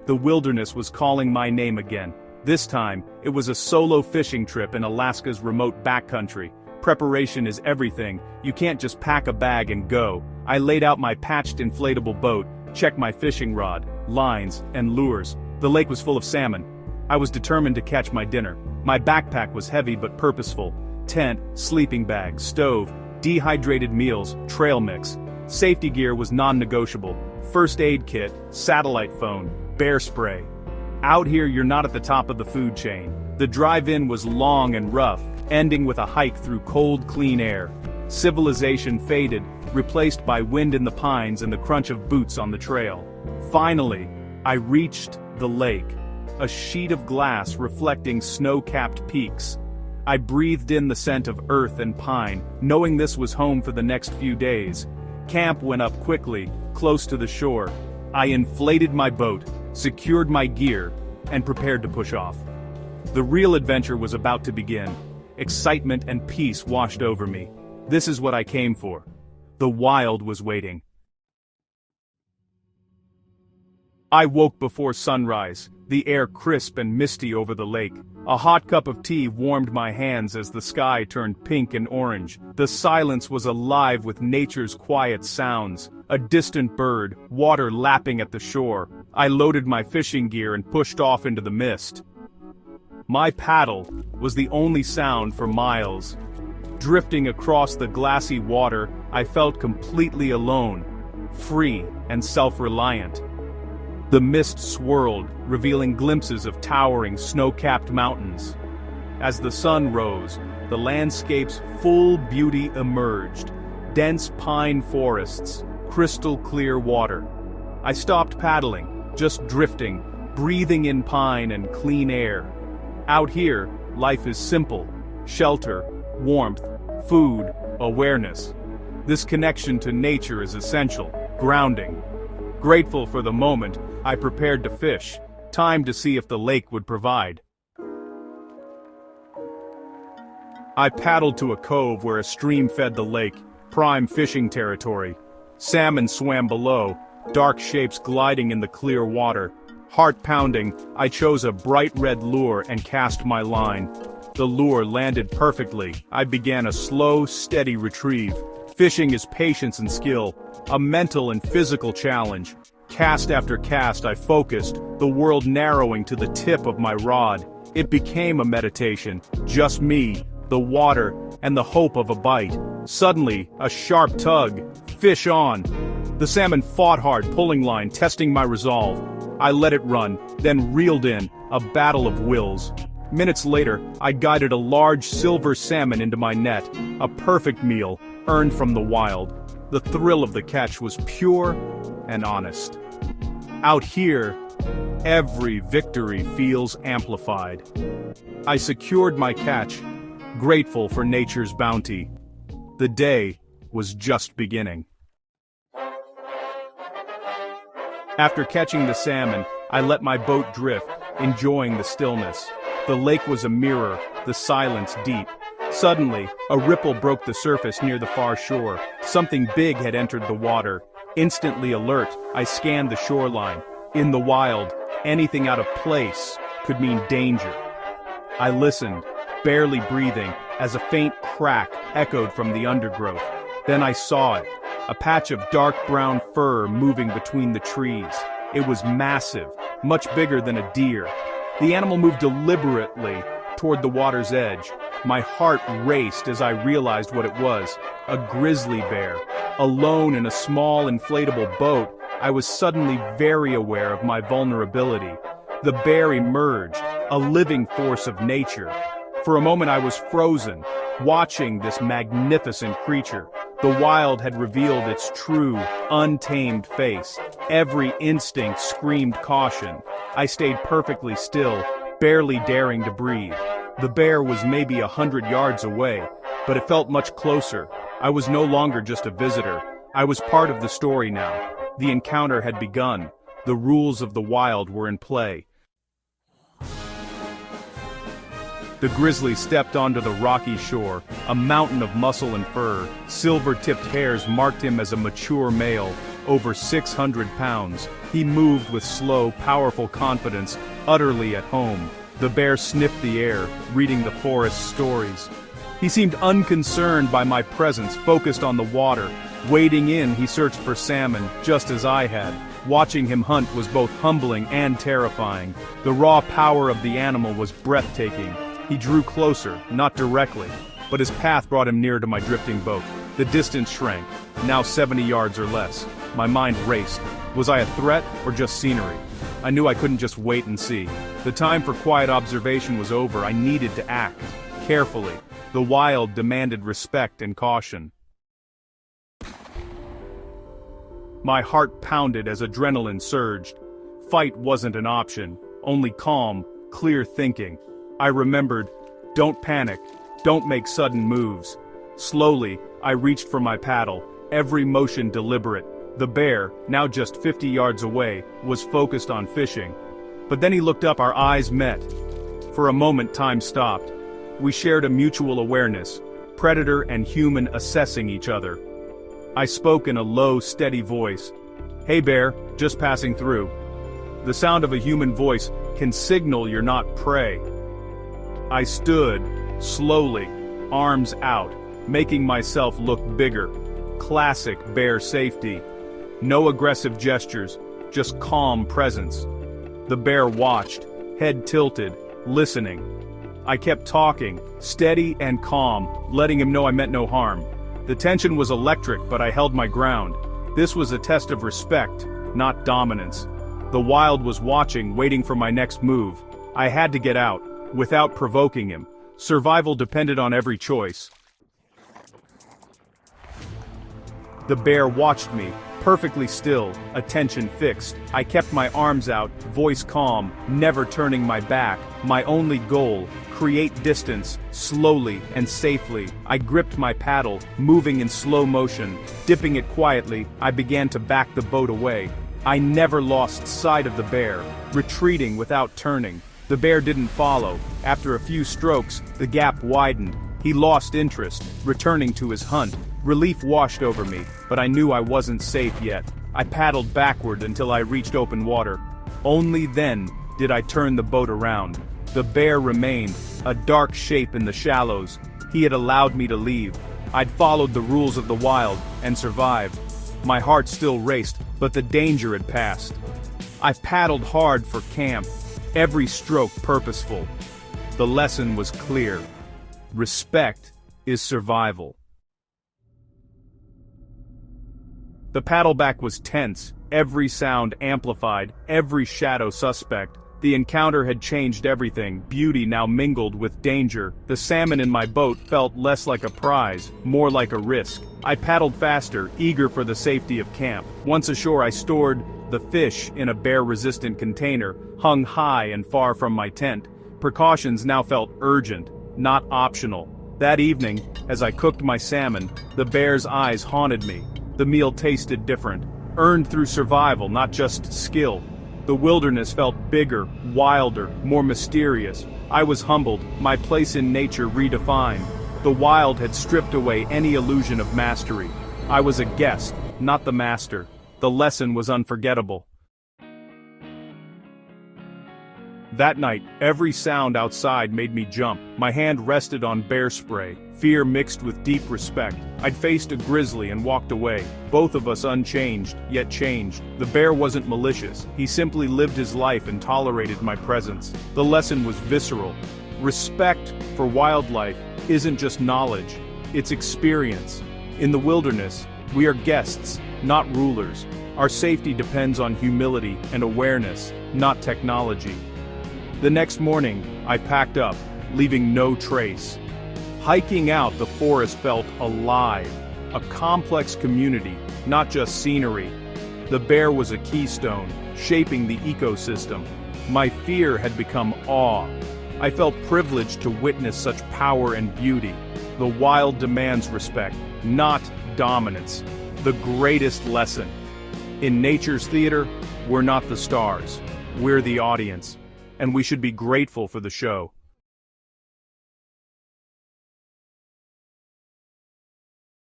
The wilderness was calling my name again. This time, it was a solo fishing trip in Alaska's remote backcountry. Preparation is everything. You can't just pack a bag and go. I laid out my patched inflatable boat, checked my fishing rod, lines, and lures. The lake was full of salmon. I was determined to catch my dinner. My backpack was heavy but purposeful. Tent, sleeping bag, stove, dehydrated meals, trail mix. Safety gear was non-negotiable. First aid kit, satellite phone, bear spray. Out here you're not at the top of the food chain. The drive-in was long and rough, ending with a hike through cold, clean air. Civilization faded, replaced by wind in the pines and the crunch of boots on the trail. Finally, I reached the lake, a sheet of glass reflecting snow-capped peaks. I breathed in the scent of earth and pine, knowing this was home for the next few days. Camp went up quickly, close to the shore. I inflated my boat, secured my gear, and prepared to push off. The real adventure was about to begin. Excitement and peace washed over me. This is what I came for. The wild was waiting. I woke before sunrise, the air crisp and misty over the lake. A hot cup of tea warmed my hands as the sky turned pink and orange. The silence was alive with nature's quiet sounds. A distant bird, water lapping at the shore. I loaded my fishing gear and pushed off into the mist. My paddle was the only sound for miles. Drifting across the glassy water, I felt completely alone, free and self-reliant. The mist swirled, revealing glimpses of towering snow-capped mountains. As the sun rose, the landscape's full beauty emerged. Dense pine forests, crystal clear water. I stopped paddling, just drifting, breathing in pine and clean air. Out here, life is simple: shelter, warmth, food, awareness. This connection to nature is essential, grounding. Grateful for the moment, I prepared to fish. Time to see if the lake would provide. I paddled to a cove where a stream fed the lake, prime fishing territory. Salmon swam below, dark shapes gliding in the clear water. Heart pounding, I chose a bright red lure and cast my line. The lure landed perfectly. I began a slow, steady retrieve. Fishing is patience and skill, a mental and physical challenge. Cast after cast I focused, the world narrowing to the tip of my rod. It became a meditation, just me, the water, and the hope of a bite. Suddenly, a sharp tug. Fish on. The salmon fought hard, pulling line, testing my resolve. I let it run, then reeled in, a battle of wills. Minutes later, I guided a large silver salmon into my net, a perfect meal, earned from the wild. The thrill of the catch was pure and honest. Out here, every victory feels amplified. I secured my catch, grateful for nature's bounty. The day was just beginning. After catching the salmon, I let my boat drift, enjoying the stillness. The lake was a mirror, the silence deep. Suddenly, a ripple broke the surface near the far shore. Something big had entered the water. Instantly alert, I scanned the shoreline. In the wild, anything out of place could mean danger. I listened, barely breathing, as a faint crack echoed from the undergrowth. Then I saw it, a patch of dark brown fur moving between the trees. It was massive, much bigger than a deer. The animal moved deliberately toward the water's edge. My heart raced as I realized what it was: a grizzly bear. Alone in a small inflatable boat, I was suddenly very aware of my vulnerability. The bear emerged, a living force of nature. For a moment I was frozen, watching this magnificent creature. The wild had revealed its true, untamed face. Every instinct screamed caution. I stayed perfectly still, barely daring to breathe. The bear was maybe 100 yards away, but it felt much closer. I was no longer just a visitor. I was part of the story now. The encounter had begun. The rules of the wild were in play. The grizzly stepped onto the rocky shore, a mountain of muscle and fur. Silver-tipped hairs marked him as a mature male. over 600 pounds. He moved with slow, powerful confidence, utterly at home. The bear sniffed the air, reading the forest's stories. He seemed unconcerned by my presence, focused on the water. Wading in, he searched for salmon, just as I had. Watching him hunt was both humbling and terrifying. The raw power of the animal was breathtaking. He drew closer, not directly, but his path brought him near to my drifting boat. The distance shrank, now 70 yards or less. My mind raced. Was I a threat or just scenery? I knew I couldn't just wait and see. The time for quiet observation was over. I needed to act. Carefully. The wild demanded respect and caution. My heart pounded as adrenaline surged. Fight wasn't an option, only calm, clear thinking. I remembered, don't panic, don't make sudden moves. Slowly, I reached for my paddle, every motion deliberate. The bear, now just 50 yards away, was focused on fishing. But then he looked up, our eyes met. For a moment, time stopped. We shared a mutual awareness, predator and human assessing each other. I spoke in a low, steady voice. "Hey bear, just passing through." The sound of a human voice can signal you're not prey. I stood, slowly, arms out, making myself look bigger. Classic bear safety. No aggressive gestures, just calm presence. The bear watched, head tilted, listening. I kept talking, steady and calm, letting him know I meant no harm. The tension was electric, but I held my ground. This was a test of respect, not dominance. The wild was watching, waiting for my next move. I had to get out, without provoking him. Survival depended on every choice. The bear watched me, perfectly still, attention fixed. I kept my arms out, voice calm, never turning my back. My only goal, create distance, slowly and safely. I gripped my paddle, moving in slow motion. Dipping it quietly, I began to back the boat away. I never lost sight of the bear, retreating without turning. The bear didn't follow. After a few strokes, the gap widened. He lost interest, returning to his hunt. Relief washed over me, but I knew I wasn't safe yet. I paddled backward until I reached open water. Only then did I turn the boat around. The bear remained, a dark shape in the shallows. He had allowed me to leave. I'd followed the rules of the wild, and survived. My heart still raced, but the danger had passed. I paddled hard for camp, every stroke purposeful. The lesson was clear. Respect is survival. The paddleback was tense, every sound amplified, every shadow suspect. The encounter had changed everything, beauty now mingled with danger. The salmon in my boat felt less like a prize, more like a risk. I paddled faster, eager for the safety of camp. Once ashore I stored the fish in a bear-resistant container, hung high and far from my tent. Precautions now felt urgent, not optional. That evening, as I cooked my salmon, the bear's eyes haunted me. The meal tasted different, earned through survival, not just skill. The wilderness felt bigger, wilder, more mysterious. I was humbled, my place in nature redefined. The wild had stripped away any illusion of mastery. I was a guest, not the master. The lesson was unforgettable. That night, every sound outside made me jump. My hand rested on bear spray, fear mixed with deep respect. I'd faced a grizzly and walked away, both of us unchanged, yet changed. The bear wasn't malicious, he simply lived his life and tolerated my presence. The lesson was visceral. Respect for wildlife isn't just knowledge, it's experience. In the wilderness, we are guests, not rulers. Our safety depends on humility and awareness, not technology. The next morning, I packed up, leaving no trace. Hiking out, the forest felt alive, a complex community, not just scenery. The bear was a keystone, shaping the ecosystem. My fear had become awe. I felt privileged to witness such power and beauty. The wild demands respect, not dominance. The greatest lesson. In nature's theater, we're not the stars, we're the audience. And we should be grateful for the show.